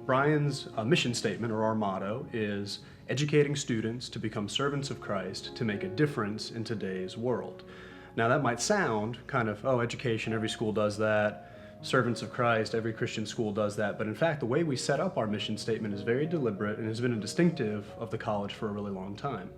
Bryan's mission statement, or our motto, is educating students to become servants of Christ to make a difference in today's world. Now that might sound kind of, oh, education, every school does that. Servants of Christ, every Christian school does that. But in fact, the way we set up our mission statement is very deliberate and has been a distinctive of the college for a really long time.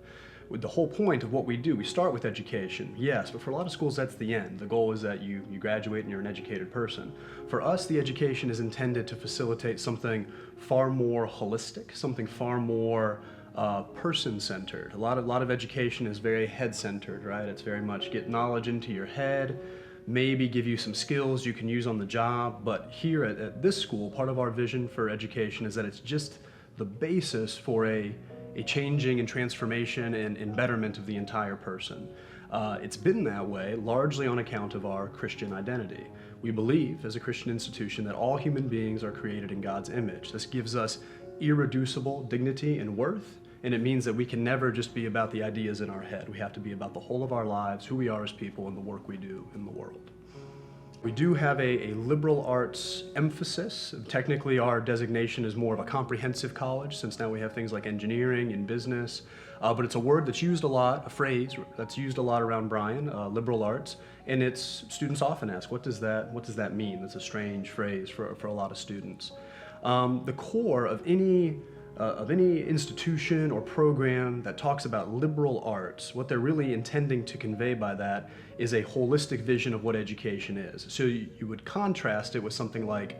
With the whole point of what we do, we start with education, yes, but for a lot of schools that's the end. The goal is that you graduate and you're an educated person. For us, the education is intended to facilitate something far more holistic, something far more person-centered. A lot of education is very head-centered, right? It's very much get knowledge into your head, maybe give you some skills you can use on the job, but here at this school, part of our vision for education is that it's just the basis for a changing and transformation and betterment of the entire person. It's been that way largely on account of our Christian identity. We believe as a Christian institution that all human beings are created in God's image. This gives us irreducible dignity and worth, and it means that we can never just be about the ideas in our head. We have to be about the whole of our lives, who we are as people, and the work we do in the world. We do have a liberal arts emphasis. Technically, our designation is more of a comprehensive college, since now we have things like engineering and business, but it's a word that's used a lot, a phrase that's used a lot around Bryan, liberal arts, and students often ask, what does that mean? That's a strange phrase for a lot of students. The core of any institution or program that talks about liberal arts, what they're really intending to convey by that is a holistic vision of what education is. So you would contrast it with something like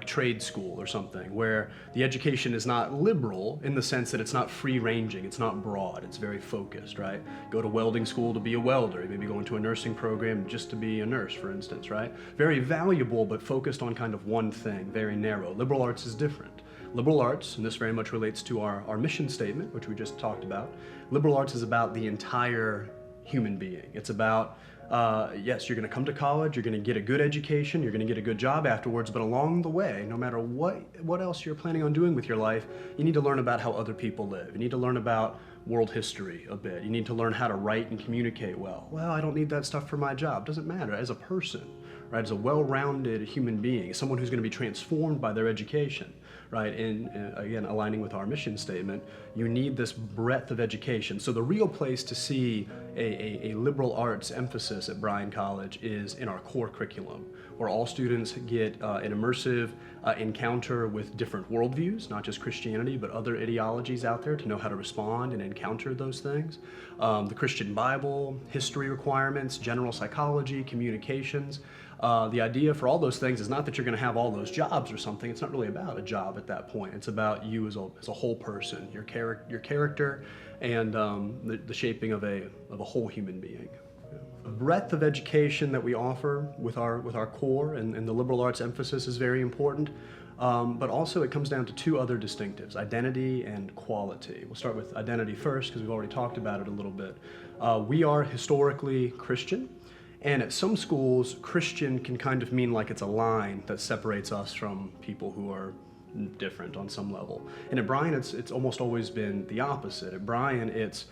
trade school or something, where the education is not liberal in the sense that it's not free-ranging, it's not broad, it's very focused, right? Go to welding school to be a welder, you maybe go into a nursing program just to be a nurse, for instance, right? Very valuable, but focused on kind of one thing, very narrow. Liberal arts is different. Liberal arts, and this very much relates to our mission statement, which we just talked about, liberal arts is about the entire human being. It's about, yes, you're going to come to college, you're going to get a good education, you're going to get a good job afterwards, but along the way, no matter what else you're planning on doing with your life, you need to learn about how other people live. You need to learn about world history a bit. You need to learn how to write and communicate well. Well, I don't need that stuff for my job. Doesn't matter. As a person, right, as a well-rounded human being, someone who's going to be transformed by their education, right, and again, aligning with our mission statement, you need this breadth of education. So the real place to see a liberal arts emphasis at Bryan College is in our core curriculum, where all students get an immersive encounter with different worldviews, not just Christianity, but other ideologies out there to know how to respond and encounter those things. The Christian Bible, history requirements, general psychology, communications. The idea for all those things is not that you're going to have all those jobs or something. It's not really about a job at that point. It's about you as a whole person, your character, and the shaping of a whole human being. The breadth of education that we offer with our core and the liberal arts emphasis is very important, but also it comes down to two other distinctives, identity and quality. We'll start with identity first because we've already talked about it a little bit. We are historically Christian. And at some schools, Christian can kind of mean like it's a line that separates us from people who are different on some level. And at Bryan, it's almost always been the opposite. At Bryan, it's,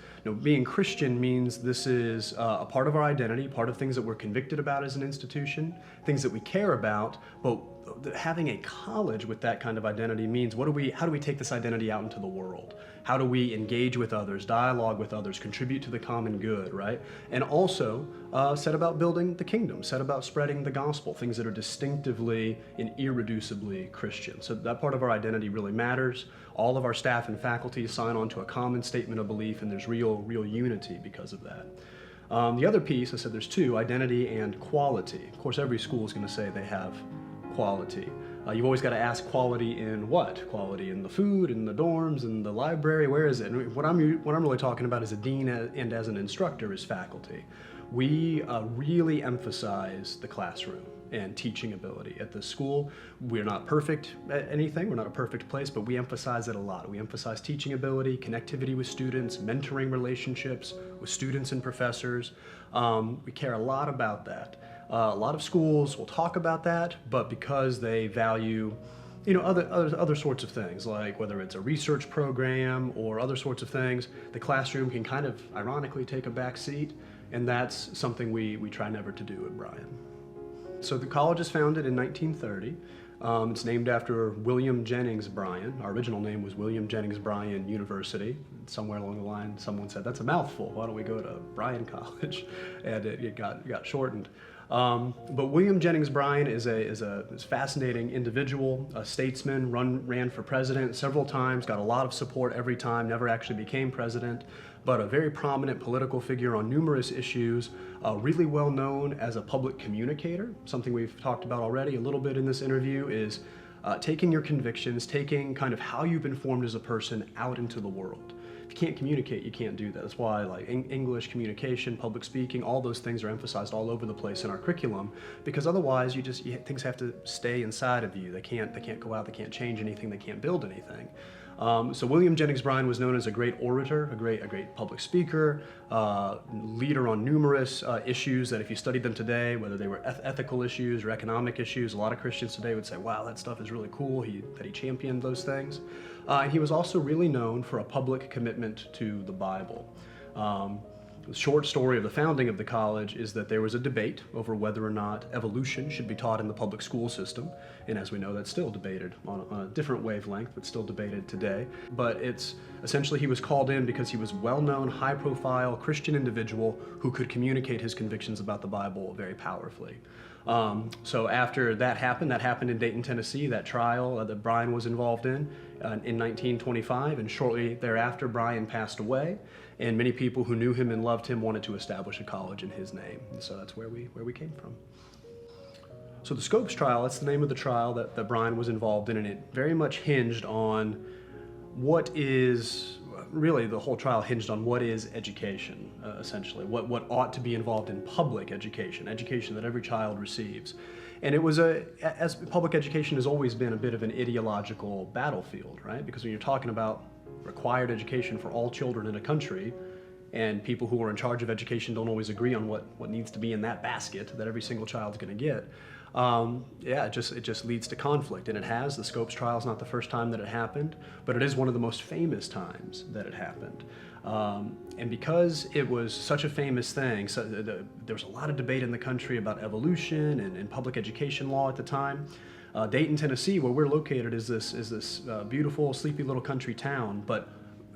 being Christian means this is a part of our identity, part of things that we're convicted about as an institution, things that we care about, but having a college with that kind of identity means how do we take this identity out into the world? How do we engage with others, dialogue with others, contribute to the common good, right? And also set about building the kingdom, set about spreading the gospel, things that are distinctively and irreducibly Christian. So that part of our identity really matters. All of our staff and faculty sign on to a common statement of belief, and there's real unity because of that. The other piece, I said there's two, identity and quality. Of course, every school is going to say they have quality. You've always got to ask quality in what? Quality in the food, in the dorms, in the library, where is it? And what I'm really talking about as a dean and as an instructor is faculty. We really emphasize the classroom and teaching ability at this school. We're not perfect at anything, we're not a perfect place, but we emphasize it a lot. We emphasize teaching ability, connectivity with students, mentoring relationships with students and professors. We care a lot about that. A lot of schools will talk about that, but because they value other sorts of things, like whether it's a research program or other sorts of things, the classroom can kind of ironically take a back seat, and that's something we try never to do at Bryan. So the college is founded in 1930. It's named after William Jennings Bryan. Our original name was William Jennings Bryan University. Somewhere along the line, someone said, "That's a mouthful. Why don't we go to Bryan College?" And it got shortened. But William Jennings Bryan is a fascinating individual, a statesman, ran for president several times, got a lot of support every time, never actually became president, but a very prominent political figure on numerous issues, really well known as a public communicator. Something we've talked about already a little bit in this interview is taking your convictions, taking kind of how you've been formed as a person out into the world. If you can't communicate, you can't do that. That's why like English, communication, public speaking, all those things are emphasized all over the place in our curriculum, because otherwise things have to stay inside of you. They can't go out, they can't change anything, they can't build anything. So William Jennings Bryan was known as a great orator, a great public speaker, leader on numerous issues that if you studied them today, whether they were ethical issues or economic issues, a lot of Christians today would say, wow, that stuff is really cool, that he championed those things. And he was also really known for a public commitment to the Bible. The short story of the founding of the college is that there was a debate over whether or not evolution should be taught in the public school system. And as we know, that's still debated on a different wavelength, but still debated today. But it's essentially he was called in because he was a well-known, high-profile Christian individual who could communicate his convictions about the Bible very powerfully. So after that happened in Dayton, Tennessee, that trial that Bryan was involved in 1925, and shortly thereafter Bryan passed away, and many people who knew him and loved him wanted to establish a college in his name, and so that's where we came from. So the Scopes trial, that's the name of the trial that Bryan was involved in, and it very much hinged on really the whole trial hinged on what is education, essentially, what ought to be involved in public education that every child receives. And it was as public education has always been a bit of an ideological battlefield, right? Because when you're talking about required education for all children in a country, and people who are in charge of education don't always agree on what needs to be in that basket that every single child's going to get, it just leads to conflict, and it has. The Scopes trial is not the first time that it happened, but it is one of the most famous times that it happened. And because it was such a famous thing, there was a lot of debate in the country about evolution and public education law at the time. Dayton, Tennessee, where we're located, is this beautiful, sleepy little country town, but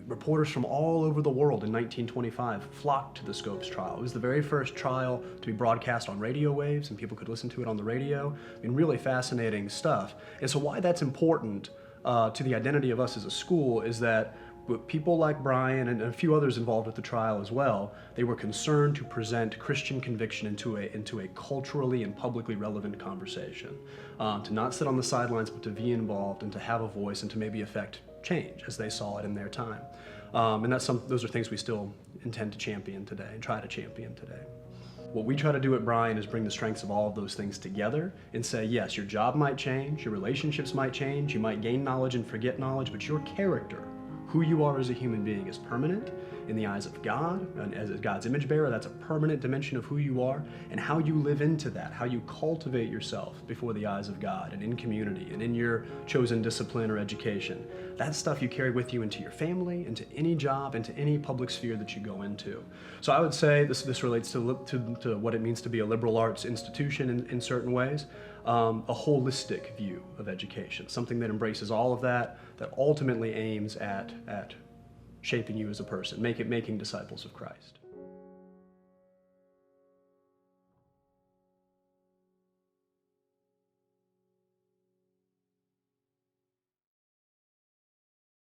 reporters from all over the world in 1925 flocked to the Scopes trial. It was the very first trial to be broadcast on radio waves, and people could listen to it on the radio. I mean, really fascinating stuff. And so why that's important to the identity of us as a school is that with people like Bryan and a few others involved with the trial as well, they were concerned to present Christian conviction into a culturally and publicly relevant conversation. To not sit on the sidelines, but to be involved and to have a voice and to maybe affect change as they saw it in their time. And those are things we still intend to champion today and try to champion today. What we try to do at Bryan is bring the strengths of all of those things together and say, yes, your job might change, your relationships might change, you might gain knowledge and forget knowledge, but your character, who you are as a human being, is permanent in the eyes of God, and as God's image bearer, that's a permanent dimension of who you are, and how you live into that, how you cultivate yourself before the eyes of God and in community and in your chosen discipline or education. That's stuff you carry with you into your family, into any job, into any public sphere that you go into. So I would say this relates to what it means to be a liberal arts institution in certain ways, a holistic view of education, something that embraces all of that ultimately aims at shaping you as a person, making disciples of Christ.